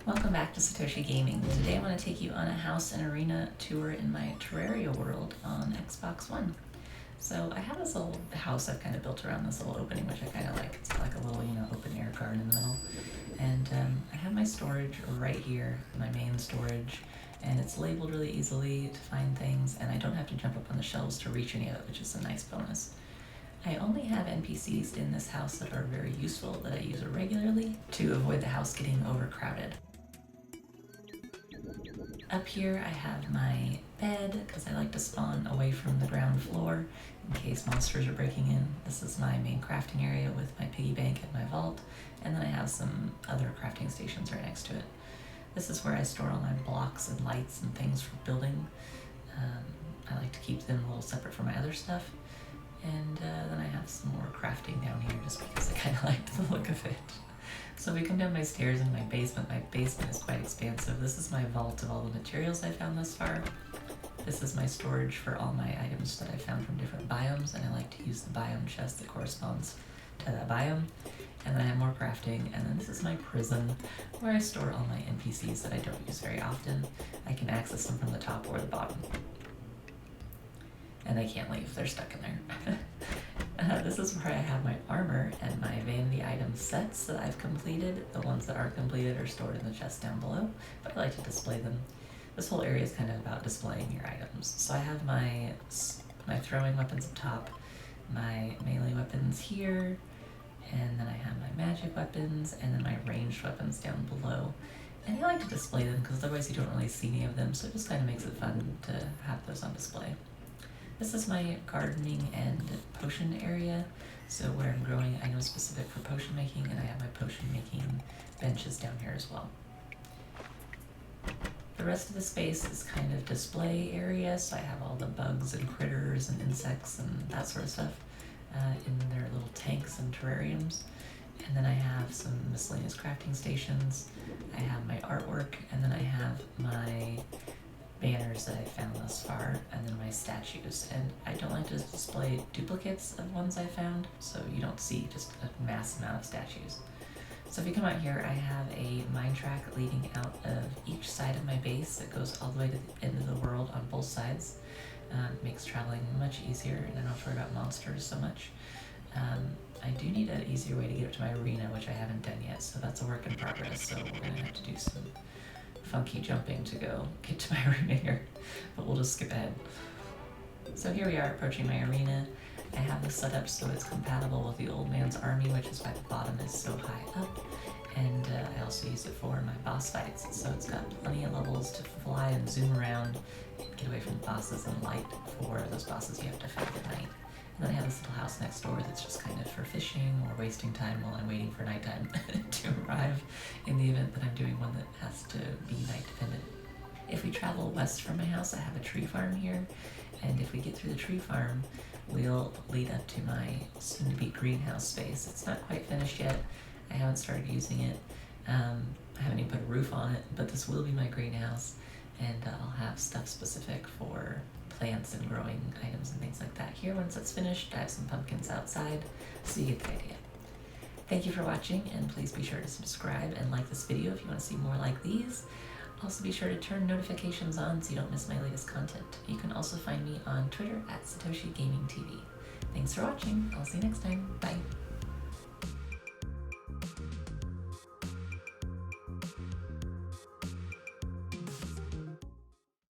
Welcome back to Satoshi Gaming. Today I want to take you on a house and arena tour in my Terraria world on Xbox One. So I have this little house I've kind of built around this little opening, which I kind of like. It's got like a little, open air garden in the middle. And I have my storage right here, my main storage, and it's labeled really easily to find things, and I don't have to jump up on the shelves to reach any of it, which is a nice bonus. I only have NPCs in this house that are very useful, that I use regularly to avoid the house getting overcrowded. Up here I have my bed, because I like to spawn away from the ground floor in case monsters are breaking in. This is my main crafting area with my piggy bank and my vault, and then I have some other crafting stations right next to it. This is where I store all my blocks and lights and things for building. I like to keep them a little separate from my other stuff. And then I have some more crafting down here just because I kind of like the look of it. So we come down my stairs in my basement. My basement is quite expansive. This is my vault of all the materials I found thus far. This is my storage for all my items that I found from different biomes, and I like to use the biome chest that corresponds to that biome. And then I have more crafting, and then this is my prison where I store all my NPCs that I don't use very often. I can access them from the top or the bottom. And they can't leave, they're stuck in there. This is where I have my armor and my vanity item sets that I've completed. The ones that aren't completed are stored in the chest down below, but I like to display them. This whole area is kind of about displaying your items. So I have my throwing weapons up top, my melee weapons here, and then I have my magic weapons, and then my ranged weapons down below. And I like to display them because otherwise you don't really see any of them, so it just kind of makes it fun to have those on display. This is my gardening and potion area, so where I'm growing items specific for potion making, and I have my potion making benches down here as well. The rest of the space is kind of display area, so I have all the bugs and critters and insects and that sort of stuff in their little tanks and terrariums. And then I have some miscellaneous crafting stations, I have my artwork, and then I have my banners that I found thus far, and then my statues. And I don't like to display duplicates of ones I found, so you don't see just a mass amount of statues. So if you come out here, I have a mine track leading out of each side of my base that goes all the way to the end of the world on both sides. Makes traveling much easier, and I don't have to worry about monsters so much. I do need an easier way to get up to my arena, which I haven't done yet, so that's a work in progress, so we're gonna have to do some funky jumping to go get to my arena here, but we'll just skip ahead. So here we are approaching my arena. I have this set up so it's compatible with the old man's army, which is why the bottom is so high up, and I also use it for my boss fights, so it's got plenty of levels to fly and zoom around and get away from bosses and light for those bosses you have to fight at night. And then I have this little house next door that's just kind of for fishing or wasting time while I'm waiting for nighttime to arrive in the event that I'm doing one that has to be night dependent. If we travel west from my house, I have a tree farm here, and if we get through the tree farm, we'll lead up to my soon-to-be greenhouse space. It's not quite finished yet. I haven't started using it. I haven't even put a roof on it, but this will be my greenhouse, and I'll have stuff specific for plants and growing items and things like that here. Once that's finished, I have some pumpkins outside, so you get the idea. Thank you for watching, and please be sure to subscribe and like this video if you want to see more like these. Also be sure to turn notifications on so you don't miss my latest content. You can also find me on Twitter at Satoshi Gaming TV. Thanks for watching. I'll see you next time.